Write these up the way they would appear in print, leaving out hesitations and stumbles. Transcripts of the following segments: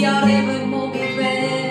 Արևը մոմի պես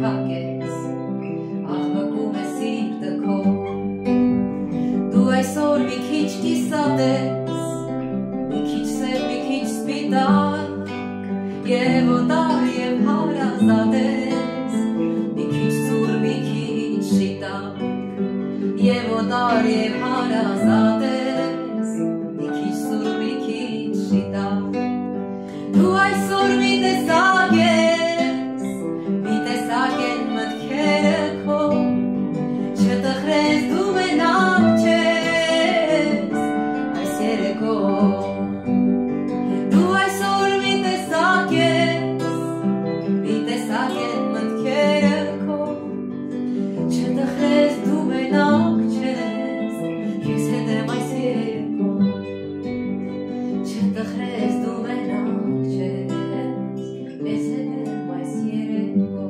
փակես, աղմկում է սիրտը քո, դու այսօր մի քիչ կիսատես, մի քիչ սև, մի քիչ սպիտակ, և օտար և հարազատ ես, մի քիչ ծուռ, մի քիչ շիտակ, և օտար և հարազատ ես, մի քիչ ծուռ, մի քիչ շիտակ, դու այսօր մի տեսակ ես, մի տեսակ են մտքերը քո, չտխրես դու մենակ չես, այս երեկո, դու այսօր մի տեսակ ես, մի տեսակ են մտքերը քո, չտխրես դու մենակ չես, ես հետ եմ այս երեկո, չտխրես դու մենակ չես, ես հետ եմ այս երեկո,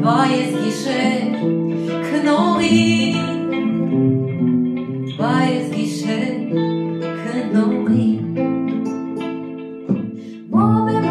Վայ ես գիշեր քնողին, վայ ես գիշեր քնողին, ով է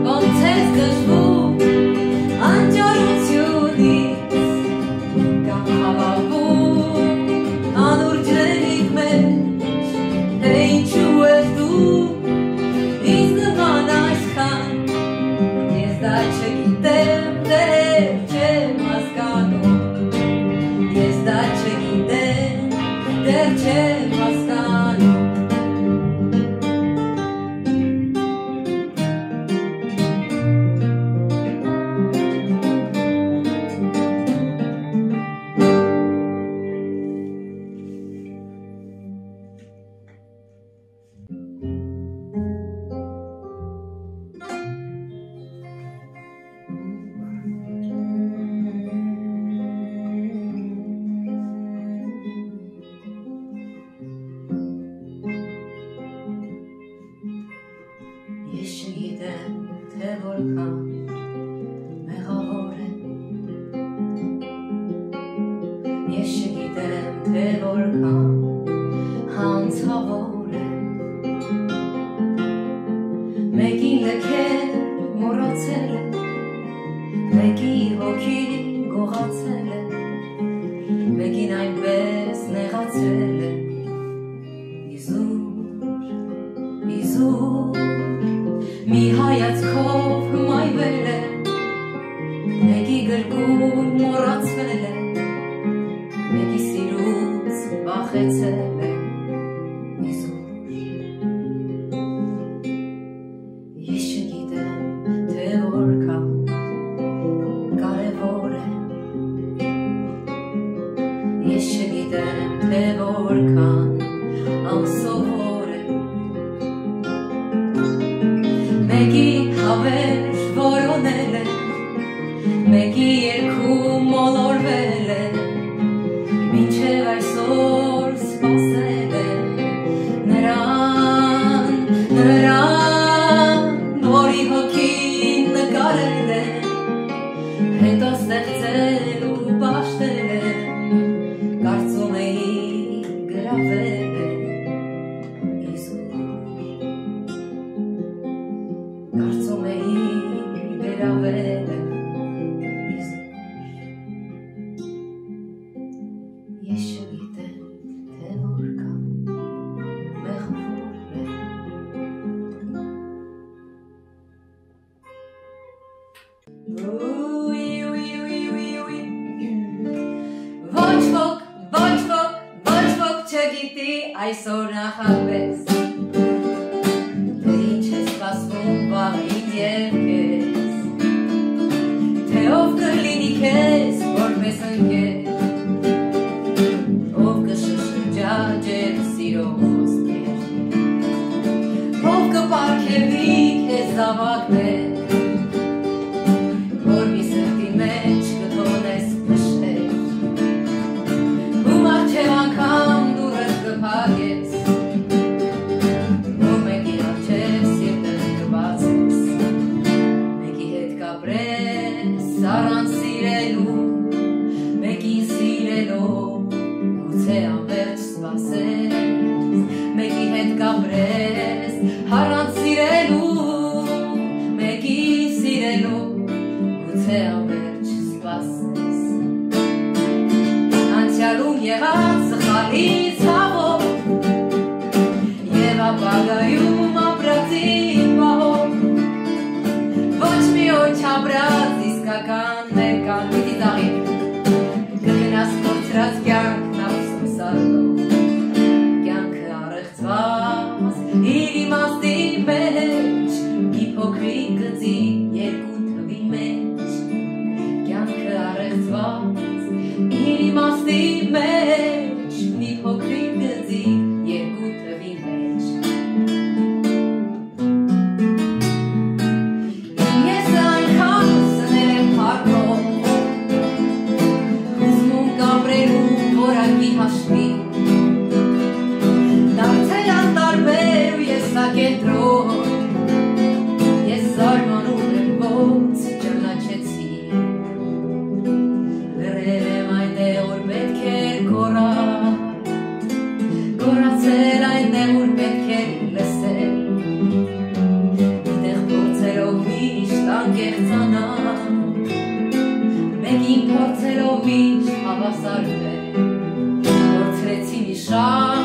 Ոնց ես գժվում Ես չգիտեմ, թե որքան մեղավոր եմ, ես չգիտեմ, թե որքան հանցավոր եմ, մեկին լքել մոռացել եմ, մեկի հոգին գողացել եմ, մեկին այնպես նեղացրել եմ, իզուր մի հայացքով հմայվել եմ, մեկի գրկում մոռացվել եմ, մեկի սիրուց վախեցել եմ, իզուր ես չգիտեմ, թե որքան կարևոր եմ, ես չգիտեմ, թե որքան անսովոր եմ, մեկի հավերժ որոնել եմ, մեկի երգում մոլորվել եմ, մինչև այսօր սպասել եմ նրան, որի հոգին նկարել եմ, հետո ստեղծել ու պաշտել եմ, կարծում էի գրավել եմ, իզուր կարծում էի գրավել եմ, իզուր ես չգիտեմ, թե որքան մեղավոր եմ, ոչ ոք չգիտի այսօր նախապես, թե ինչ է սպասվում վաղ ինձ և քեզ, թե ով կլինի քեզ որպես ընկեր, ով կշշնջաջեր սիրո խոսքեր, ով կպարգևի քեզ զավակներ, որ մի սրտի մեջ կթողնես փշեր, ու մահ անգամ դուրս կփակես, ու մեկի առջև սիրտդ կբացես, մեկի հետ կապրես առանց սիրելու, մեկին սիրելով գուցե անվերջ սպասես, մեկի հետ կապրես առանց սիրելու, մեկի սիրելով գուցե անվերջ սպասես, անցյալում եղած սխալի ցավով և ապագայում ապրածի պահով, ոչ մի օր չապրած իսկական ներկան պիտի տաղի, կգնաս կորցրած կյանքն ափսոսալով, կյանքը առեղծված իր իմաստի մեջ, մի փոքրիկ գծի երկու թվի մեջ, կյանքը առեղծված իր իմաստի մեջ, մի փոքրիկ գծի երկու թվի մեջ, ես այնքան ուսնել եմ փառքով, հուզմուն կապրելու որակի հաշվի, դարձել անտարբեր ու ես սակենտրոն, ես զարմանում եմ ոնց ճանաչեցի, լռել եմ այնտեղ որ պետք էր գոռալ, գոռացել այնտեղ որ պետք էր լսել, այդտեղ փորձելով միշտ անկեղծանալ, մեկին փորձելով միշտ հավասարվել, փորձրեցի մի շատ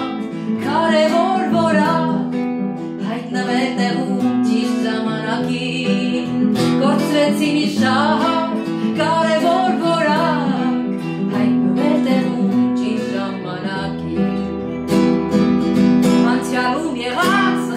կարևոր որակ, հայտնվել տեղում ճիշտ ժամանակին, գործրեցի մի շատ կարևոր որակ, հայտնվել տեղում ճիշտ ժամանակին, անցյալում եղած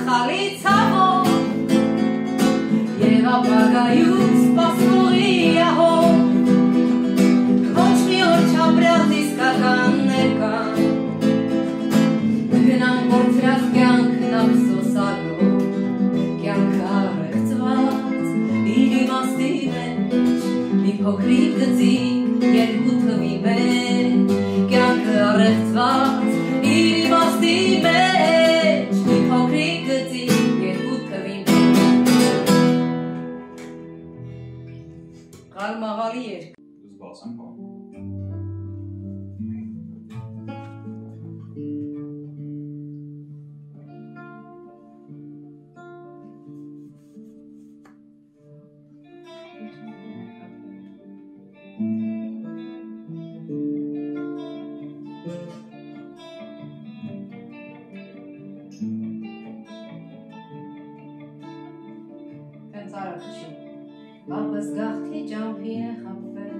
Պապս գաղթի ճամփին է խապվել,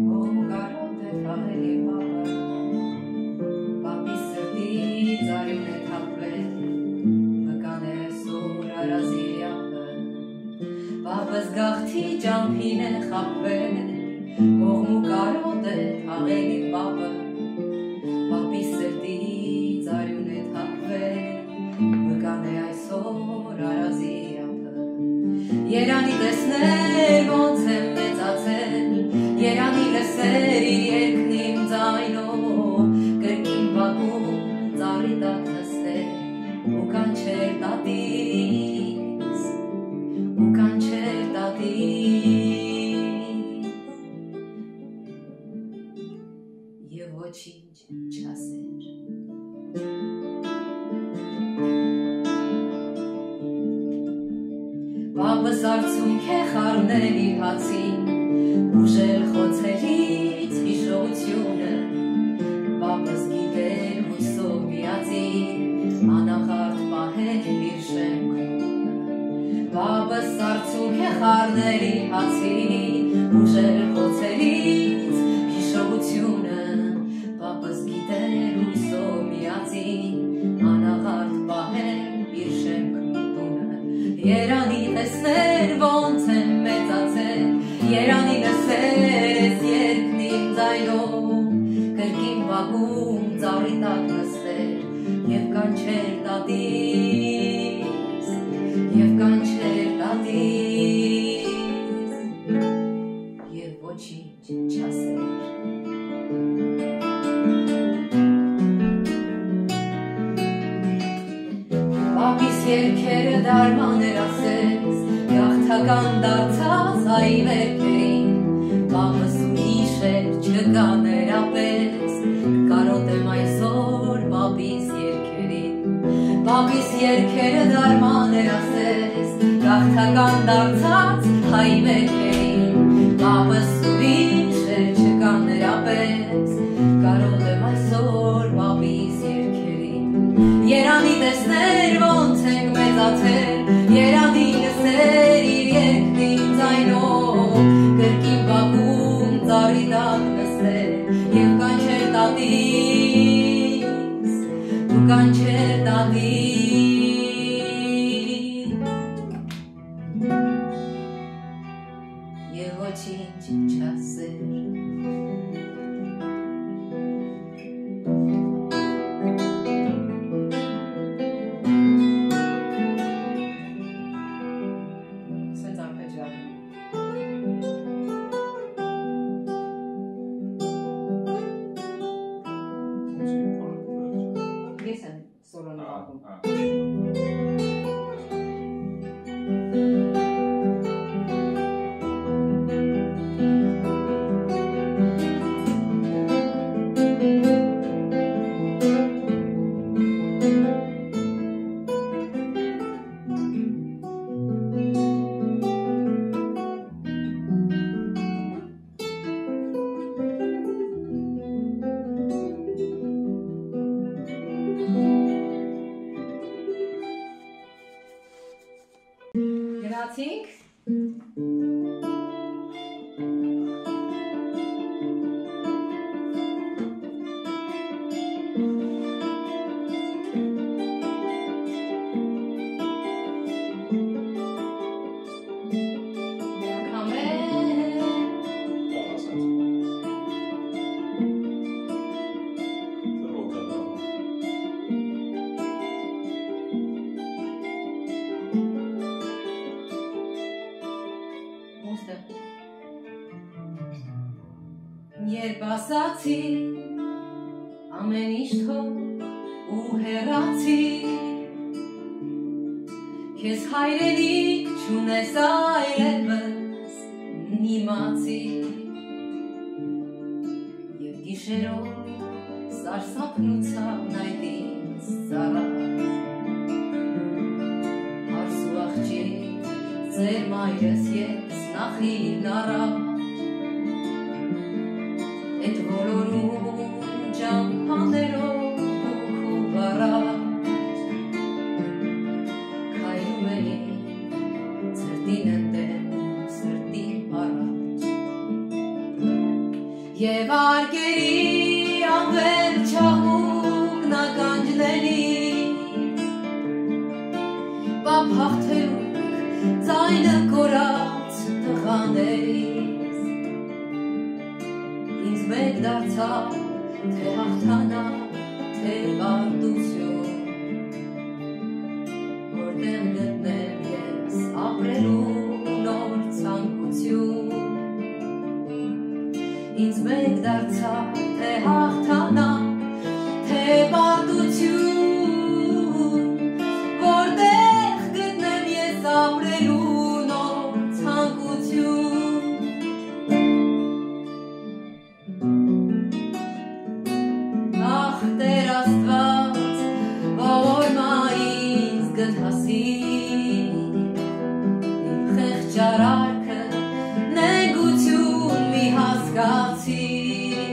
հողմ կարոտ է թաղելի պապը, պապի սրտից արյուն է թափվել, վկան է սուր արազի յապը, պապս գաղթի ճամփին է խապվել, հողմ կարոտ է թաղելի պապը, պապի սրտից արյուն է թափվել, վկան է այսօր արազի Երանի տեսներ ոնց եմ մեծացել, երանի լսեր իր երգն իմ ձայնով, կրկին բակում ծառի տակ նստել, ու կանչել տատիս, ու կանչել տատիս, և ոչինչ չասել Պապս արցունք է խառնել իր հացին, ուժել խոցելից հիշողությունը, պապս գիտեր հույսով միածին, անախարդ պահել իր շեմքունը, պապս արցունք է խառնել իր հացին, ուժել խոցելից հիշողությունը, պապս գիտեր հույսով միածին, անախարդ պահել իր շեմքունը Երանի տեսներ ոնց եմ մեծացել, երանի լսեր ես երգն իմ ձայնով, կրկին բակում ծառի տակ նստել, և կանչել տատիս, և կանչել տատիս, և ոչինչ չասել Պապիս երգերը դարման էր ասես, գաղթական դարձած հայ վերքերին, պապս ուրիշ էր չկա ներապես, կարոտեմ այսօր պապիս երգերին, պապիս երգերը դարման էր ասես, գաղթական դարձած հայ վերքերին, պապս ուրիշ էր չկա ներապես, կարոտեմ այսօր պապիս երգերին, երանի տեսներ ոնց ենք մեծացել, երանի լսեր իր երգն իմ ձայնով, կրկին բակում ծառի տակ նստել, և կանչել տատիս, ու կանչել տատիս, և ոչինչ չասել Ես եմ սոլոն ակում Գնացինք Երբ ասացի ամեն ինչ թող ու հեռացի Քեզ հայրենիք չունես այլևս իմացի Եվ գիշերով սարսափնուցան այդ ինձ ծառած Հարս ու աղջիկ ձեր մայրս ես նախին առաջ Էդ բոլորում ճամփաներով ու քու վարած հաղթելուկ ձայնը կորած տղաներից ինձ մեկ դարձավ թե հաղթանա թե բարդություն որտեղ գտնեմ ես ապրելու նոր ցանկություն ինձ մեկ դարձավ թե հաղթանա թե բարդություն որտեղ գտնեմ ես ապրելու նոր ցանկություն ախ Տեր Աստված որ մա ինձ գտասի իմ խեղճարարքը նեգություն մի հասկացիր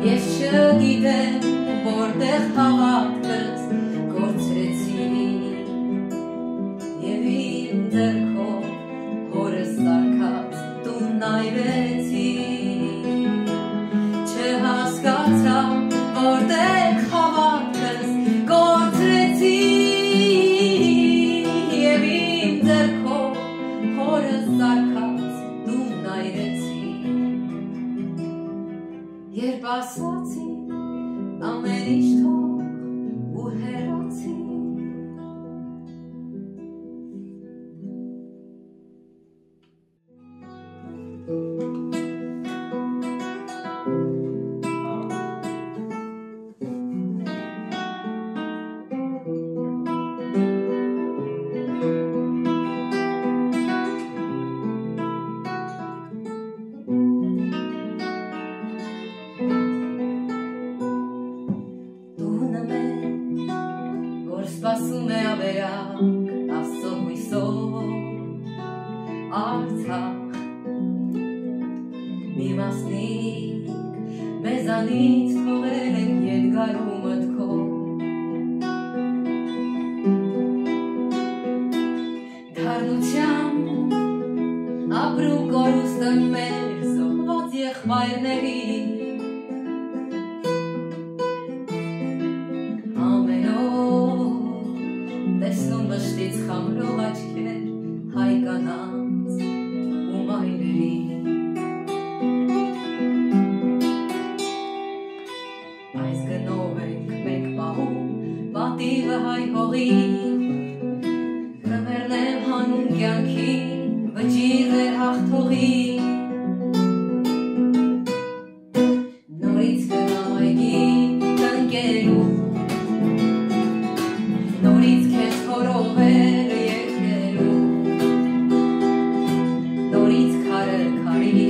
ես չգիտեմ որտեղ հավատքս կորցրեցի և իմ ձեռքով հորս սարքած տունն այրեցի չհասկացա որտեղ հավատքս կորցրեցի և իմ ձեռքով հորս սարքած տունն այրեցի երբ ասացի ամեն ինչ թող ու հեռացի Սպասում է ավերակ Աստծո հույսով Արցախ մի մասնիկ մեզանից թողել ենք ետգարու մտքով Դառնությամբ ապրու կորուստը մեր զոհված եղբայրների տեսնում վշտից խամրող աչքեր հայ կանանց ու մայրերի այս գնով ենք մենք պահում պատիվը հայ հողի կվեռնեմ հանուն կյանքի վճիռներ հաղթողի նորից գնամ այգի տնկելու նորից քեզ հորովեր երկելու նորից քարը քարի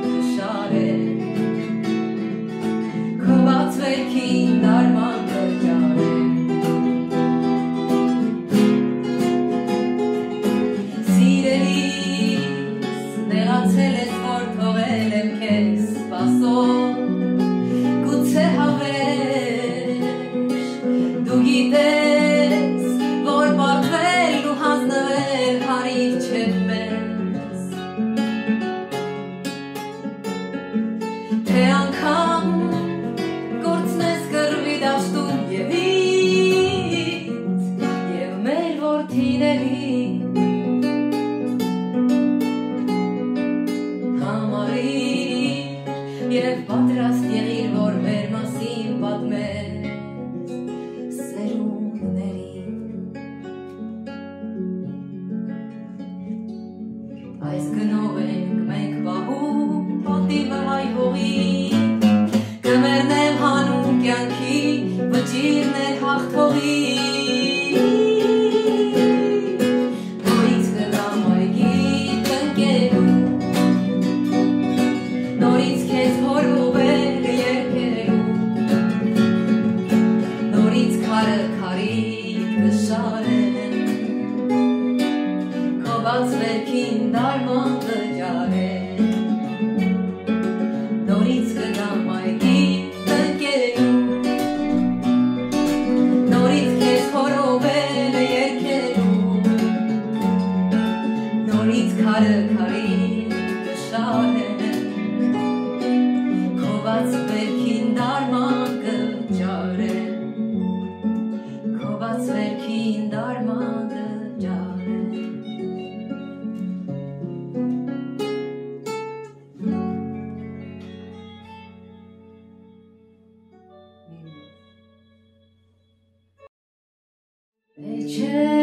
կշարել քո բացվելքին դարման կրճարել սիրելիս նեղացել ես որ թողել եմ քեզ սպասող գուցե հավերժ դու գիտես որ պարտվել ու հանձնվել հարիվ չէ մեզ թե անգամ կորցնես կռվի դաշտում և ինձ և մեր որդիների համարիր և պատրաստ եղիր որ մեր մասին պատմես սերունդներին Այս գնով ենք մենք պահում պատիվը հայ հողի կվեռնեմ հանուն կյանքի վճիռներ հաղթողի նորից գնամ այգի տնկելու նորից քեզ հորովեր երկելու նորից քարը քարի կշարել քո բացվելքին դարման կջարել նորից կգամ այգի տնկելու նորից քեզ հորովեր երկելու նորից քարը քարի կշարել քո բացվելքին դարման կջարել Բաց վերքին դարմանդը ջարը Էլ չէ